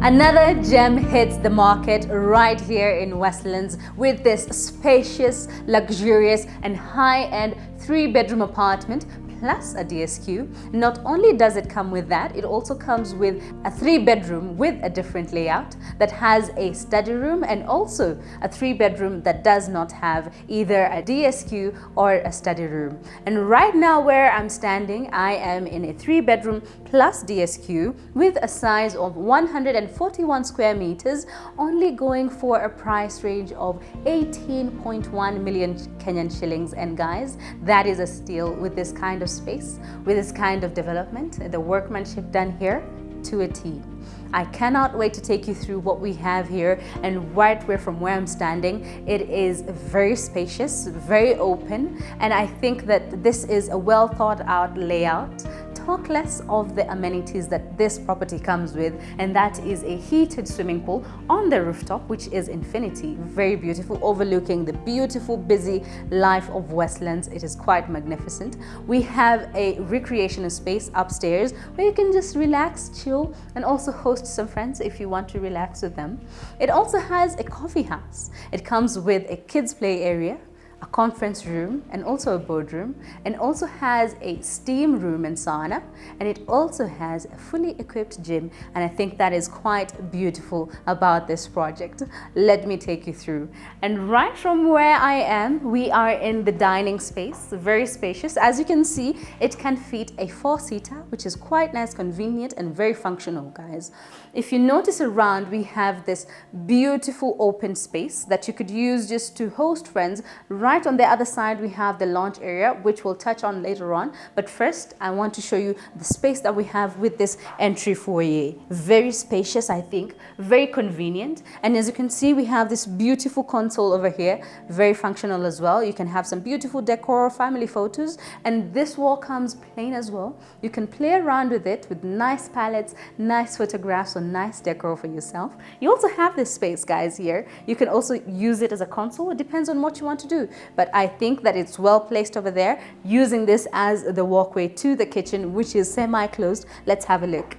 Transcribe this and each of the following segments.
Another gem hits the market right here in Westlands with this spacious, luxurious and high-end 3-bedroom apartment plus a DSQ. Not only does it come with that, it also comes with a 3-bedroom with a different layout that has a study room and also a 3-bedroom that does not have either a DSQ or a study room. And right now where I'm standing, I am in a 3-bedroom plus DSQ with a size of 141 square meters, only going for a price range of 18.1 million Kenyan shillings. And guys, that is a steal with this kind of space, with this kind of development, the workmanship done here to a T. I cannot wait to take you through what we have here, and right from where I'm standing, it is very spacious, very open, and I think that this is a well thought out layout. Talk less of the amenities that this property comes with, and that is a heated swimming pool on the rooftop, which is infinity, very beautiful, overlooking the beautiful busy life of Westlands. It is quite magnificent. We have a recreational space upstairs where you can just relax, chill, and also host some friends if you want to relax with them. It also has a coffee house. It comes with a kids play area, a conference room, and also a boardroom, and also has a steam room and sauna, and it also has a fully equipped gym, and I think that is quite beautiful about this project. Let me take you through. And right from where I am, we are in the dining space, very spacious. As you can see, it can fit a 4-seater, which is quite nice, convenient, and very functional, guys. If you notice around, we have this beautiful open space that you could use just to host friends. Right on the other side, we have the lounge area, which we'll touch on later on. But first, I want to show you the space that we have with this entry foyer. Very spacious, I think, very convenient. And as you can see, we have this beautiful console over here, very functional as well. You can have some beautiful decor, family photos, and this wall comes plain as well. You can play around with it with nice palettes, nice photographs, or nice decor for yourself. You also have this space, guys, here. You can also use it as a console. It depends on what you want to do. But I think that it's well placed over there, using this as the walkway to the kitchen, which is semi-closed. Let's have a look.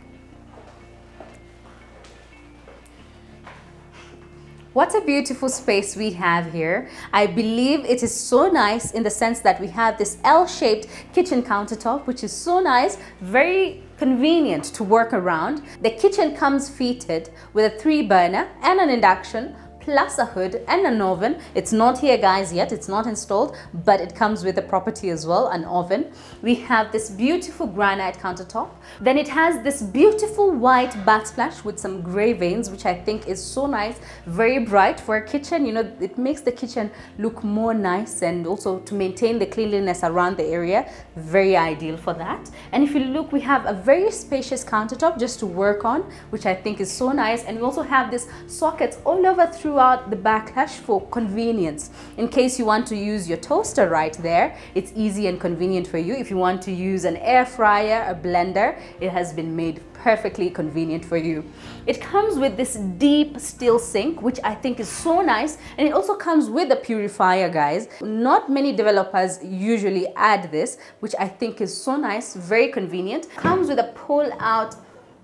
What a beautiful space we have here. I believe it is so nice in the sense that we have this L-shaped kitchen countertop, which is so nice, very convenient to work around. The kitchen comes fitted with a 3-burner and an induction, plus a hood and an oven. It's not here, guys, yet. It's not installed, but it comes with the property as well, an oven. We have this beautiful granite countertop. Then it has this beautiful white backsplash with some gray veins, which I think is so nice, very bright for a kitchen. You know, it makes the kitchen look more nice, and also to maintain the cleanliness around the area, very ideal for that. And if you look, we have a very spacious countertop just to work on, which I think is so nice. And we also have this sockets all over throughout the backlash for convenience. In case you want to use your toaster right there, it's easy and convenient for you. If you want to use an air fryer, a blender, it has been made perfectly convenient for you. It comes with this deep steel sink, which I think is so nice, and it also comes with a purifier, guys. Not many developers usually add this, which I think is so nice, very convenient. Comes with a pull-out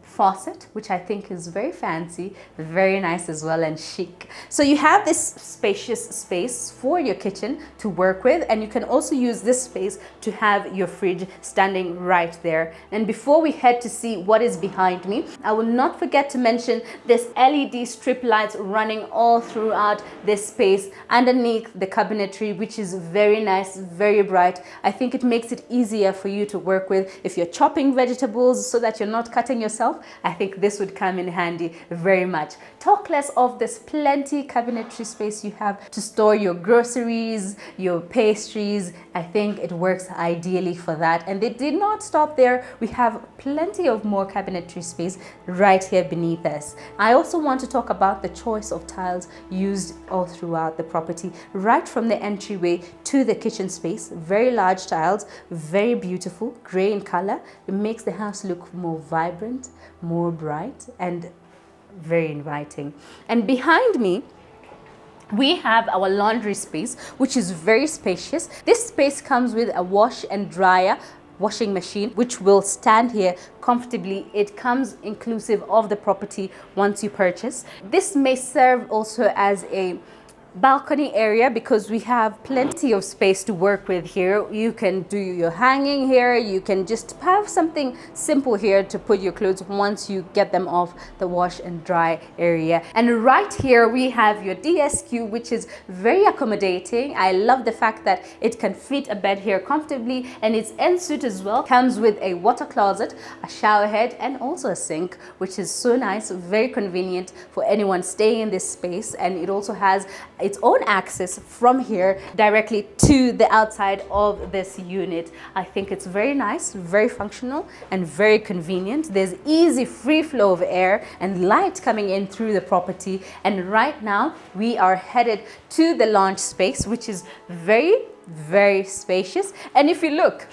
faucet, which I think is very fancy, very nice as well, and chic. So you have this spacious space for your kitchen to work with, and you can also use this space to have your fridge standing right there. And before we head to see what is behind me, I will not forget to mention this LED strip lights running all throughout this space underneath the cabinetry, which is very nice, very bright. I think it makes it easier for you to work with if you're chopping vegetables so that you're not cutting yourself. I think this would come in handy very much. Talk less of this plenty cabinetry space you have to store your groceries, your pastries. I think it works ideally for that. And they did not stop there. We have plenty of more cabinetry space right here beneath us. I also want to talk about the choice of tiles used all throughout the property, right from the entryway to the kitchen space. Very large tiles, very beautiful, gray in color. It makes the house look more vibrant, more bright, and very inviting. And behind me, we have our laundry space, which is very spacious. This space comes with a wash and dryer washing machine, which will stand here comfortably. It comes inclusive of the property once you purchase. This may serve also as a balcony area because we have plenty of space to work with here. You can do your hanging here. You can just have something simple here to put your clothes once you get them off the wash and dry area. And right here we have your DSQ, which is very accommodating. I love the fact that it can fit a bed here comfortably, and it's ensuite as well. Comes with a water closet, a shower head, and also a sink, which is so nice, very convenient for anyone staying in this space. And it also has its own access from here directly to the outside of this unit. I think it's very nice, very functional, and very convenient. There's easy free flow of air and light coming in through the property. And right now we are headed to the lounge space, which is very, very spacious. And if you look,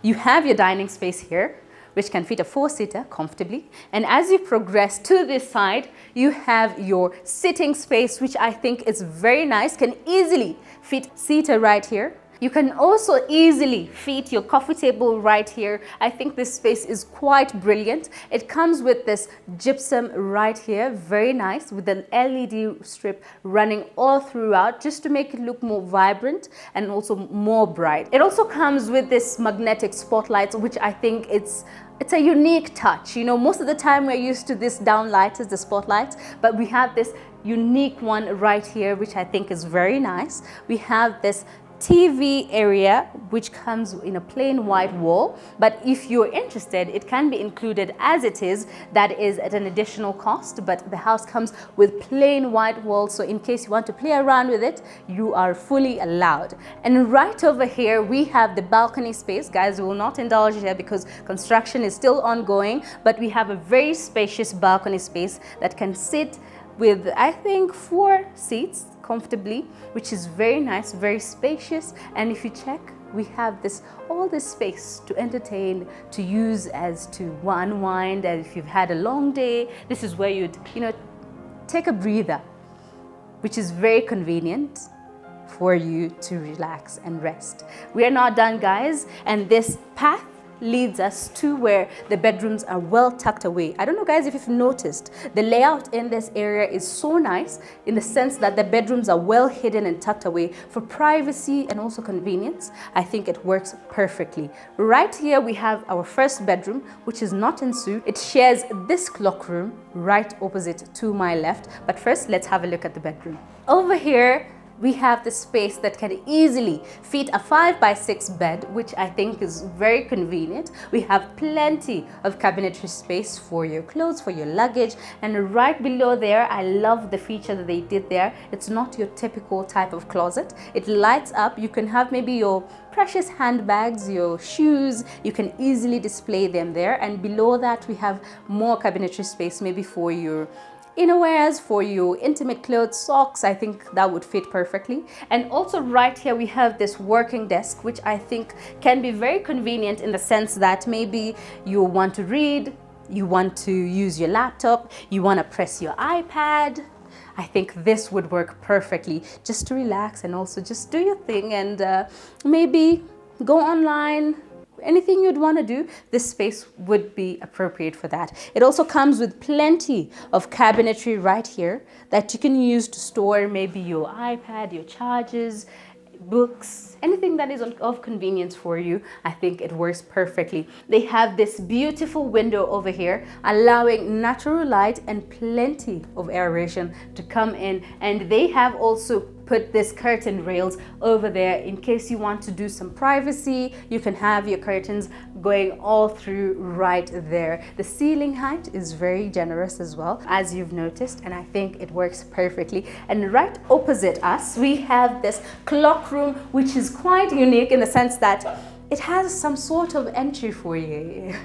you have your dining space here, which can fit a 4-seater comfortably. And as you progress to this side, you have your sitting space, which I think is very nice, can easily fit seater right here. You can also easily fit your coffee table right here. I think this space is quite brilliant. It comes with this gypsum right here, very nice, with an LED strip running all throughout just to make it look more vibrant and also more bright. It also comes with this magnetic spotlights, which I think it's a unique touch. You know, most of the time we're used to this downlighters, the spotlights, but we have this unique one right here, which I think is very nice. We have this TV area, which comes in a plain white wall, but if you're interested, it can be included as it is. That is at an additional cost, but the house comes with plain white walls, so in case you want to play around with it, you are fully allowed. And right over here we have the balcony space. Guys, we will not indulge here because construction is still ongoing, but we have a very spacious balcony space that can sit with, I think, 4 seats comfortably, which is very nice, very spacious. And if you check, we have all this space to entertain, to use as to unwind. And if you've had a long day, this is where you'd, take a breather, which is very convenient for you to relax and rest. We are not done, guys, and this path leads us to where the bedrooms are well tucked away. I don't know, guys, if you've noticed, the layout in this area is so nice in the sense that the bedrooms are well hidden and tucked away for privacy and also convenience. I think it works perfectly. Right here we have our first bedroom, which is not en suite. It shares this clock room right opposite to my left. But first, let's have a look at the bedroom. Over here, we have the space that can easily fit a 5x6 bed, which I think is very convenient. We have plenty of cabinetry space for your clothes, for your luggage. And right below there, I love the feature that they did there. It's not your typical type of closet. It lights up. You can have maybe your precious handbags, your shoes. You can easily display them there. And below that, we have more cabinetry space, maybe for your innerwears, for your intimate clothes, socks. I think that would fit perfectly. And also right here we have this working desk, which I think can be very convenient in the sense that maybe you want to read, you want to use your laptop, you want to press your iPad. I think this would work perfectly just to relax and also just do your thing and maybe go online. Anything you'd want to do, this space would be appropriate for that. It also comes with plenty of cabinetry right here that you can use to store maybe your iPad, your chargers, books, anything that is of convenience for you. I think it works perfectly. They have this beautiful window over here, allowing natural light and plenty of aeration to come in. And they have also put this curtain rails over there in case you want to do some privacy. You can have your curtains going all through right there. The ceiling height is very generous as well, as you've noticed, and I think it works perfectly. And right opposite us, we have this clock room, which is quite unique in the sense that it has some sort of entry foyer.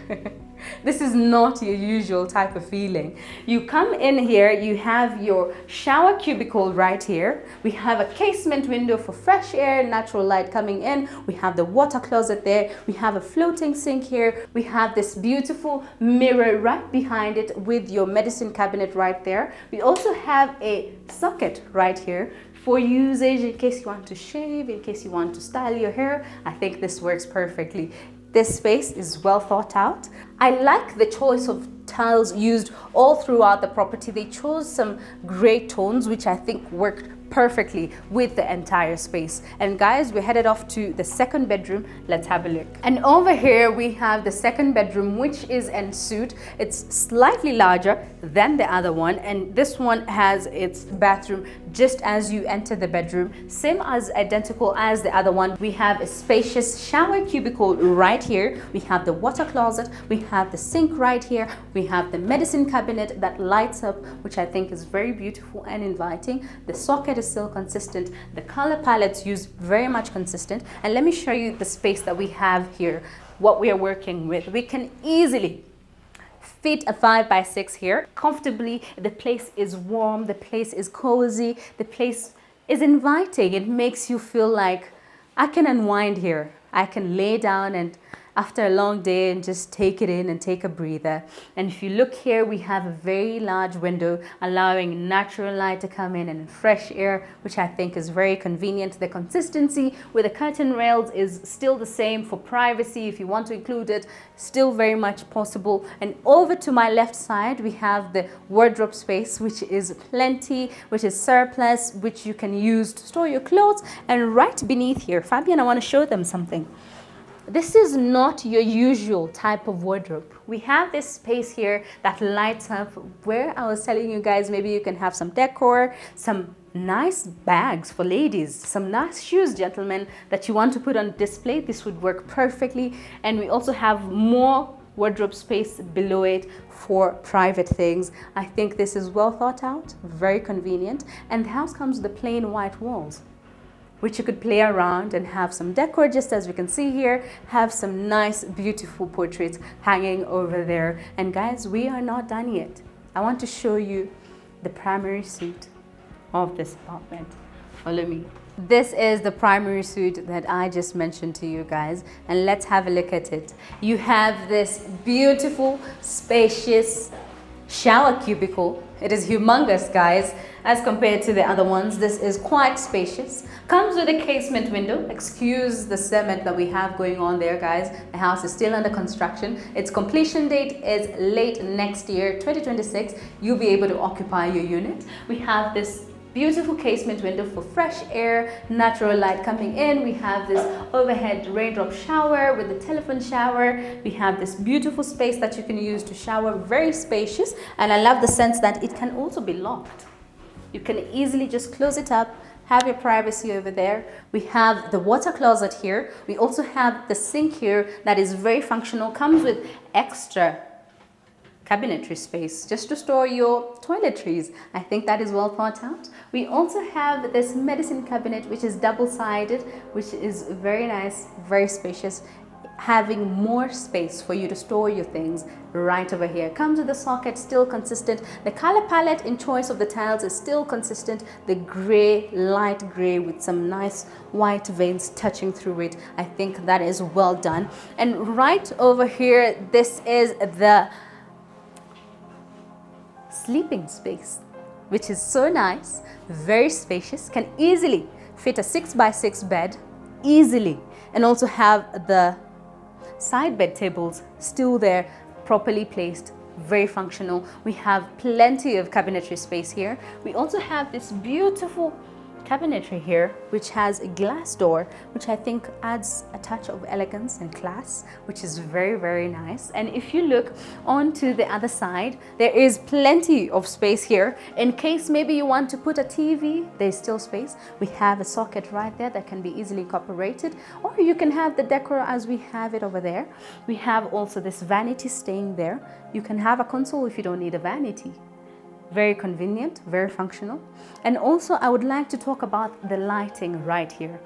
This is not your usual type of feeling. You come in here, you have your shower cubicle right here. We have a casement window for fresh air, natural light coming in. We have the water closet there. We have a floating sink here. We have this beautiful mirror right behind it with your medicine cabinet right there. We also have a socket right here for usage in case you want to shave, in case you want to style your hair. I think this works perfectly. This space is well thought out. I like the choice of tiles used all throughout the property. They chose some gray tones, which I think worked perfectly with the entire space. And guys, we're headed off to the second bedroom. Let's have a look. And over here we have the second bedroom, which is en suite. It's slightly larger than the other one, and this one has its bathroom just as you enter the bedroom, same as identical as the other one. We have a spacious shower cubicle right here. We have the water closet. We have the sink right here. We have the medicine cabinet that lights up, which I think is very beautiful and inviting. The socket is still consistent. The color palettes used very much consistent. And let me show you the space that we have here, what we are working with. We can easily fit a 5x6 here comfortably. The place is warm, the place is cozy, the place is inviting. It makes you feel like I can unwind here. I can lay down and after a long day and just take it in and take a breather. And if you look here, we have a very large window allowing natural light to come in and fresh air, which I think is very convenient. The consistency with the curtain rails is still the same for privacy. If you want to include it, still very much possible. And over to my left side, we have the wardrobe space, which is plenty, which is surplus, which you can use to store your clothes. And right beneath here, Fabian, I want to show them something. This is not your usual type of wardrobe. We have this space here that lights up where I was telling you guys, maybe you can have some decor, some nice bags for ladies, some nice shoes, gentlemen, that you want to put on display. This would work perfectly. And we also have more wardrobe space below it for private things. I think this is well thought out, very convenient. And the house comes with the plain white walls, which you could play around and have some decor, just as we can see here, have some nice, beautiful portraits hanging over there. And guys, we are not done yet. I want to show you the primary suite of this apartment. Follow me. This is the primary suite that I just mentioned to you guys, and let's have a look at it. You have this beautiful, spacious shower cubicle. It is humongous, guys, as compared to the other ones. This is quite spacious. Comes with a casement window. Excuse the cement that we have going on there, guys. The house is still under construction. Its completion date is late next year, 2026. You'll be able to occupy your unit. We have this beautiful casement window for fresh air, natural light coming in. We have this overhead raindrop shower with the telephone shower. We have this beautiful space that you can use to shower, very spacious. And I love the sense that it can also be locked. You can easily just close it up, have your privacy over there. We have the water closet here. We also have the sink here that is very functional, comes with extra cabinetry space just to store your toiletries. I think that is well thought out. We also have this medicine cabinet, which is double-sided, which is very nice, very spacious, having more space for you to store your things right over here. Comes with the socket, still consistent. The color palette in choice of the tiles is still consistent. The gray, light gray with some nice white veins touching through it. I think that is well done. And right over here, this is the sleeping space, which is so nice, very spacious, can easily fit a 6x6 bed easily, and also have the side bed tables still there, properly placed, very functional. We have plenty of cabinetry space here. We also have this beautiful cabinetry here, which has a glass door, which I think adds a touch of elegance and class, which is very, very nice. And if you look onto the other side, there is plenty of space here. In case maybe you want to put a TV, there's still space. We have a socket right there that can be easily incorporated, or you can have the decor as we have it over there. We have also this vanity staying there. You can have a console if you don't need a vanity. Very convenient, very functional. And also I would like to talk about the lighting right here.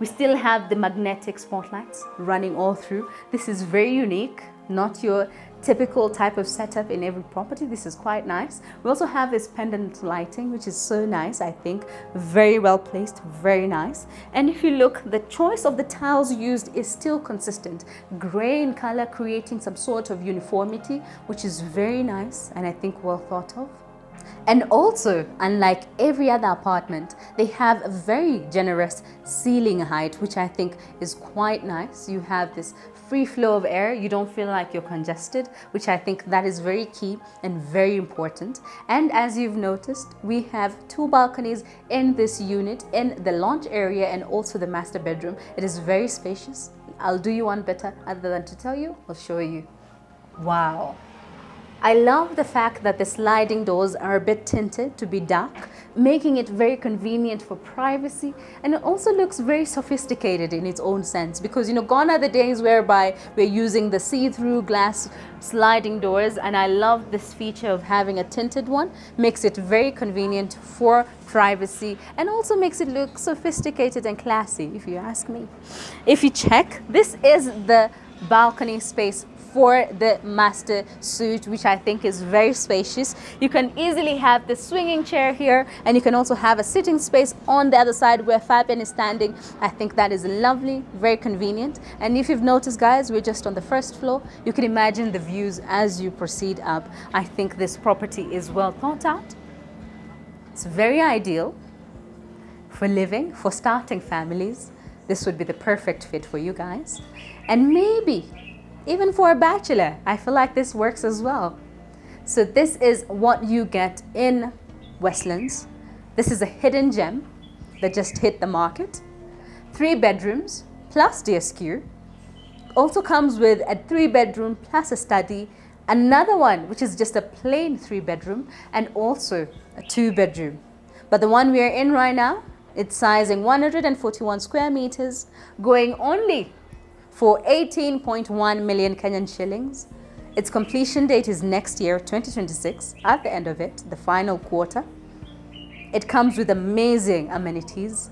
We still have the magnetic spotlights running all through. This is very unique, not your typical type of setup in every property. This is quite nice. We also have this pendant lighting, which is so nice, I think. Very well placed, very nice. And if you look, the choice of the tiles used is still consistent. Gray in color, creating some sort of uniformity, which is very nice and I think well thought of. And also, unlike every other apartment, they have a very generous ceiling height, which I think is quite nice. You have this free flow of air. You don't feel like you're congested, which I think that is very key and very important. And as you've noticed, we have 2 balconies in this unit, in the lounge area and also the master bedroom. It is very spacious. I'll do you one better other than to tell you, I'll show you. Wow. I love the fact that the sliding doors are a bit tinted to be dark, making it very convenient for privacy, and it also looks very sophisticated in its own sense because, you know, gone are the days whereby we're using the see-through glass sliding doors, and I love this feature of having a tinted one. Makes it very convenient for privacy and also makes it look sophisticated and classy, if you ask me. If you check, this is the balcony space for the master suite, which I think is very spacious. You can easily have the swinging chair here, and you can also have a sitting space on the other side where Fabian is standing. I think that is lovely, very convenient. And if you've noticed, guys, we're just on the first floor. You can imagine the views as you proceed up. I think this property is well thought out. It's very ideal for living, for starting families. This would be the perfect fit for you guys. And maybe even for a bachelor, I feel like this works as well. So this is what you get in Westlands. This is a hidden gem that just hit the market. 3 bedrooms plus DSQ. Also comes with a 3-bedroom plus a study. Another one, which is just a plain 3-bedroom, and also a 2-bedroom. But the one we are in right now, it's sizing 141 square meters, going only for 18.1 million Kenyan shillings. Its completion date is next year, 2026, at the end of it, the final quarter. It comes with amazing amenities,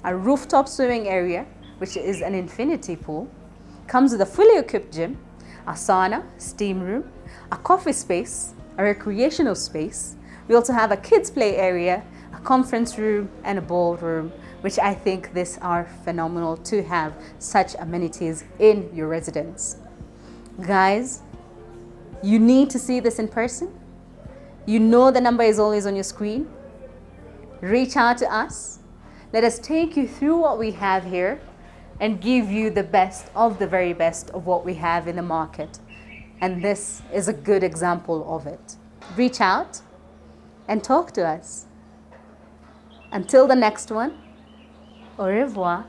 a rooftop swimming area, which is an infinity pool, comes with a fully equipped gym, a sauna, steam room, a coffee space, a recreational space. We also have a kids play area, a conference room, and a ballroom, which I think these are phenomenal to have such amenities in your residence. Guys, you need to see this in person. You know the number is always on your screen. Reach out to us. Let us take you through what we have here and give you the best of the very best of what we have in the market. And this is a good example of it. Reach out and talk to us. Until the next one, au revoir.